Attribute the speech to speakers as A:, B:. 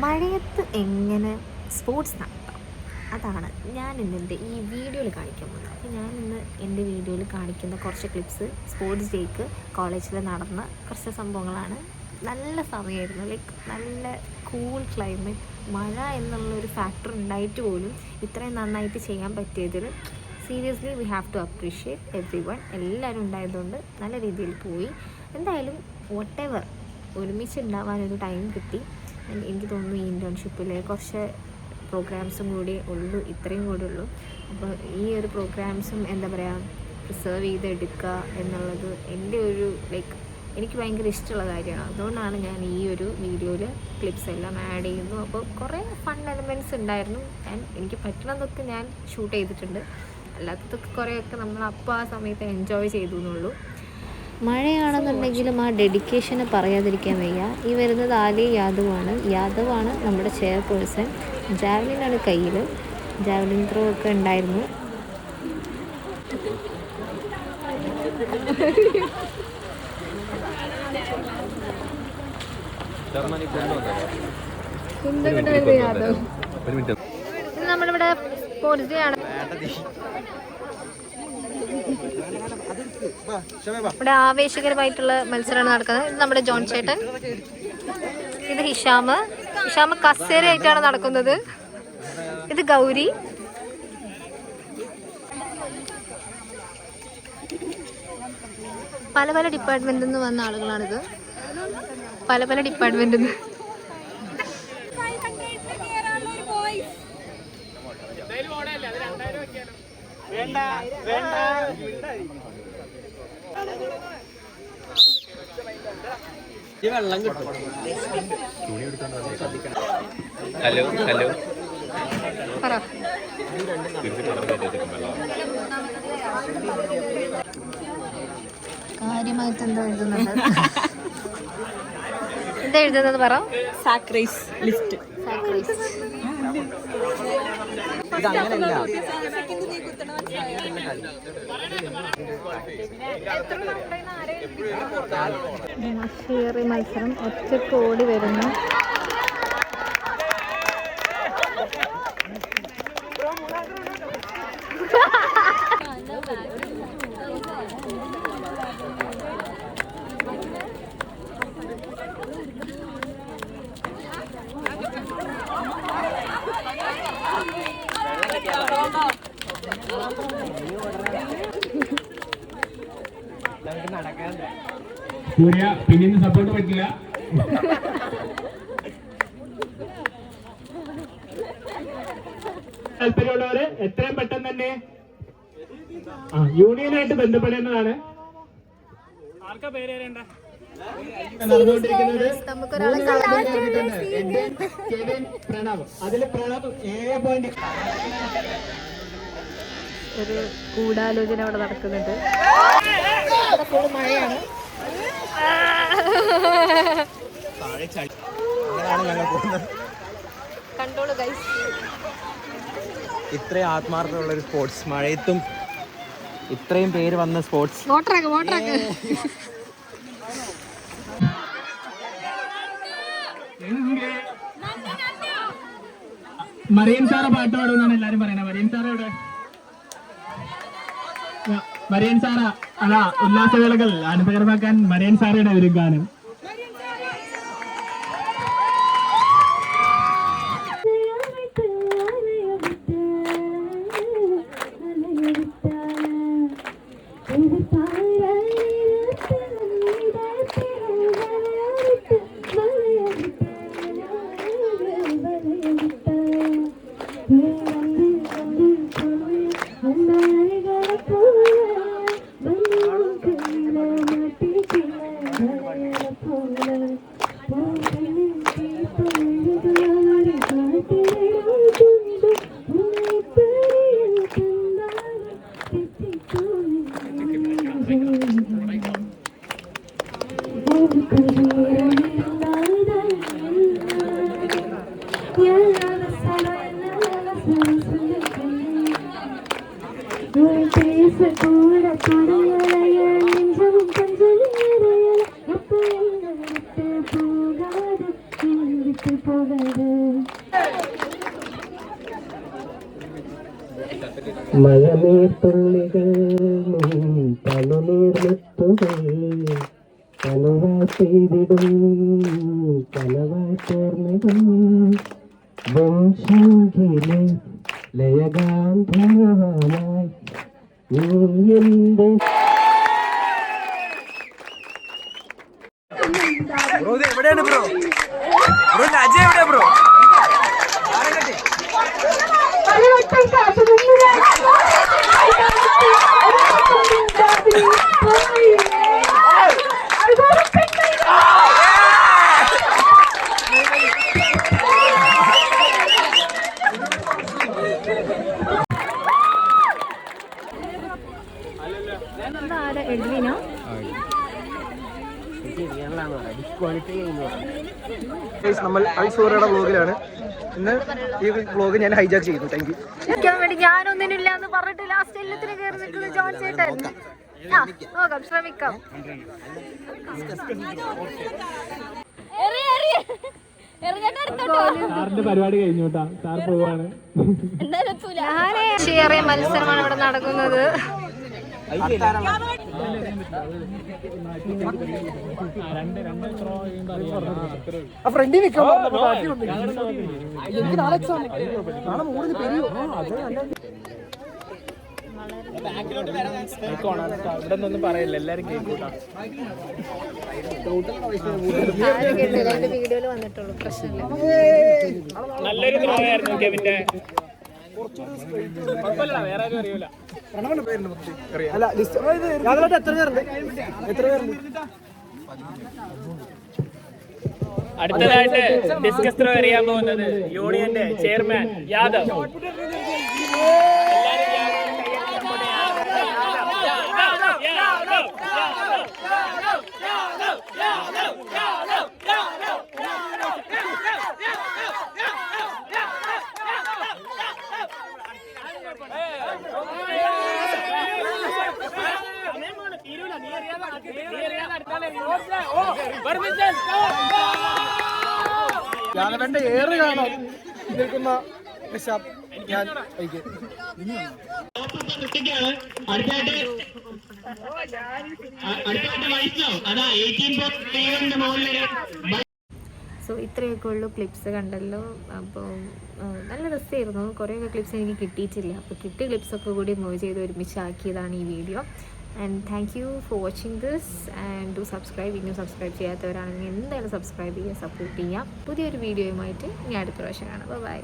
A: മഴയത്ത് എങ്ങനെ സ്പോർട്സ് നടത്താം, അതാണ് ഞാൻ ഇന്ന് ഈ വീഡിയോയിൽ കാണിക്കാൻ പോകുന്നത്. അപ്പോൾ ഞാൻ ഇന്ന് എൻ്റെ വീഡിയോയിൽ കാണിക്കുന്ന കുറച്ച് ക്ലിപ്സ് സ്പോർട്സ് ഡേക്ക് കോളേജിൽ നടന്ന കുറച്ച് സംഭവങ്ങളാണ്. നല്ല സമയമായിരുന്നു, ലൈക്ക് നല്ല കൂൾ ക്ലൈമറ്റ്, മഴ എന്നുള്ളൊരു ഫാക്ടർ ഉണ്ടായിട്ട് പോലും ഇത്രയും നന്നായിട്ട് ചെയ്യാൻ പറ്റിയതിൽ seriously we have to appreciate everyone. എല്ലാവരും ഉണ്ടായതുകൊണ്ട് നല്ല രീതിയിൽ പോയി. എന്തായാലും വോട്ടെവർ ഒരുമിച്ച് ഉണ്ടാവാനൊരു ടൈം കിട്ടി. എനിക്ക് തോന്നുന്നു ഈ ഇൻറ്റേൺഷിപ്പിൽ കുറച്ച് പ്രോഗ്രാംസും കൂടി ഉള്ളൂ, ഇത്രയും കൂടി ഉള്ളൂ. അപ്പോൾ ഈ ഒരു പ്രോഗ്രാംസും എന്താ പറയുക പ്രിസർവ് ചെയ്തെടുക്കുക എന്നുള്ളത് എൻ്റെ ഒരു ലൈക്ക് എനിക്ക് ഭയങ്കര ഇഷ്ടമുള്ള കാര്യമാണ്. അതുകൊണ്ടാണ് ഞാൻ ഈ ഒരു വീഡിയോയിൽ ക്ലിപ്സ് എല്ലാം ആഡ് ചെയ്യുന്നു. അപ്പോൾ കുറേ ഫൺ എലമെൻറ്റ്സ് ഉണ്ടായിരുന്നു. എനിക്ക് പറ്റണതൊക്കെ ഞാൻ ഷൂട്ട് ചെയ്തിട്ടുണ്ട്, അല്ലാത്തതൊക്കെ കുറേയൊക്കെ നമ്മൾ അപ്പോൾ ആ സമയത്ത് എൻജോയ് ചെയ്തു എന്നുള്ളൂ. മഴയാണെന്നുണ്ടെങ്കിലും ആ ഡെഡിക്കേഷന് പറയാതിരിക്കാൻ വയ്യ. ഈ വരുന്നത് ആലി യാദവാണ് നമ്മുടെ ചെയർപേഴ്സൺ. ജാവലിനാണ് കയ്യിൽ, ജാവലിൻ ത്രോ ഒക്കെ ഉണ്ടായിരുന്നു. നമ്മളിവിടെ സ്പോർട്സ് ഡേ ആണ്. ഇവിടെ ആവേശകരമായിട്ടുള്ള മത്സരമാണ് നടക്കുന്നത്. ഇത് നമ്മുടെ ജോൺ ചേട്ടൻ, ഇത് ഹിഷാമ് കസേരയായിട്ടാണ് നടക്കുന്നത്. ഇത് ഗൗരി, പല പല ഡിപ്പാർട്ട്മെന്റിൽ നിന്ന് വന്ന ആളുകളാണിത്, പല പല ഡിപ്പാർട്ട്മെന്റിൽ നിന്ന്.
B: വെള്ളം കിട്ടും. ഹലോ
A: കാര്യമായിട്ട് എന്താ എഴുതുന്നുണ്ട്? എന്താ എഴുതുന്നത് പറ.
C: സാക്രൈസ് ലിസ്റ്റ്.
A: മത്സരം ഒറ്റക്ക് ഓടി വരുന്നു.
D: സൂര്യ പിന്നീട് സപ്പോർട്ട് പറ്റില്ല. താല്പര്യമുള്ളവര് എത്രയും പെട്ടെന്ന് തന്നെ യൂണിയനായിട്ട് ബന്ധപ്പെടേണ്ടതാണ്. നടന്നുകൊണ്ടിരിക്കുന്നത് പ്രണവ്, അതിൽ പ്രണവ് 7 പോയിന്റ്.
A: ഒരു ഗൂഢാലോചന അവിടെ നടക്കുന്നുണ്ട്. മഴയാണ്. കണ്ടോളൂ ഗൈസ്.
B: ഇത്രയും ആത്മാർത്ഥമുള്ള ഒരു സ്പോർട്സ്, മഴയത്തും ഇത്രയും പേര് വന്ന സ്പോർട്സ്.
D: മറിയൻ സാറ പാട്ട് പാടുമെന്നാണ് എല്ലാരും പറയണത്. മറിയൻ സാറ എവിടെ? മറിയൻ സാറ അതാ ഉല്ലാസവേളകൾ അനുപകരമാക്കാൻ മറിയൻ സാറയുടെ ഒരു ഗാനം.
E: മഴനീർത്തുള്ളികൾ തണുനീർമുത്തുകൾ കനവായി പെയ്തിടും കനവായി ചേർന്നിടും വംശങ്കിലെ ലയഗാന്ധർവമായി നീ എന്റെ
B: ബ്രോ ഇത് എവിടെയാണ് ബ്രോ ബ്രോ അജയ് എവിടെ ബ്രോ
A: എഡ്വിനോ
E: നമ്മൾ അൽസൂറയുടെ വ്ലോഗിലാണ് ഇന്ന് ഈ വ്ലോഗ് ഞാൻ ഹൈജാക്ക് ചെയ്യുന്നു. Thank you.
A: വേണ്ടി ഞാനൊന്നിനില്ല എന്ന് പറഞ്ഞിട്ട് ലാസ്റ്റ് എല്ലാത്തിനും കയറി നിൽക്കുന്ന ജോൺ ചേട്ടൻ. നോക്കാം, ശ്രമിക്കാം.
D: സാറിന്റെ പരിപാടി കഴിഞ്ഞു കേട്ടാ. സാർ പോവാണ്.
A: ചെറിയ മത്സരമാണ് ഇവിടെ നടക്കുന്നത്.
E: ഫ്രണ്ടിൽ നിൽക്കാൻ എനിക്ക് നാളെ എക്സാം നാളെ മൂന്നിന് പെരിയോ
D: ഇവിടെ ഒന്നും പറയില്ല, എല്ലാരും കേൾക്കൂട്ടാ.
A: വീഡിയോയിൽ വന്നിട്ടുള്ളൂ, പ്രശ്നമില്ല.
D: നല്ലൊരു ദ്രോഹായിരുന്നു കെവിന്റെ. കുഴപ്പമില്ല, വേറെ ആരും അറിയൂല.
E: അല്ല ലിസ്റ്റ് എത്ര പേരുണ്ട്?
D: അടുത്തതായിട്ട് ഡിസ്കസ് ത്രോ എറിയാൻ പോകുന്നത് യൂണിയന്റെ ചെയർമാൻ യാദവ്.
E: യാദവന്റെ ഏറ് കാണാൻ നിൽക്കുന്ന നിശാബ് ഞാൻ വൈകി.
A: സോ ഇത്രയൊക്കെ ഉള്ളൂ, ക്ലിപ്സ് കണ്ടല്ലോ. അപ്പോൾ നല്ല രസമായിരുന്നു. കുറേയൊക്കെ ക്ലിപ്സ് എനിക്ക് കിട്ടിയിട്ടില്ല, അപ്പോൾ കിട്ടിയ ക്ലിപ്സൊക്കെ കൂടി മൂവ് ചെയ്ത് ഒരുമിച്ചാക്കിയതാണ് ഈ video. And thank you for watching this and do subscribe. ഇനിയും സബ്സ്ക്രൈബ് ചെയ്യാത്തവരാണെങ്കിൽ എന്തായാലും സബ്സ്ക്രൈബ് ചെയ്യുക, സപ്പോർട്ട് ചെയ്യുക. പുതിയൊരു വീഡിയോയുമായിട്ട് ഇനി അടുത്ത പ്രാവശ്യം കാണാം. ബൈ.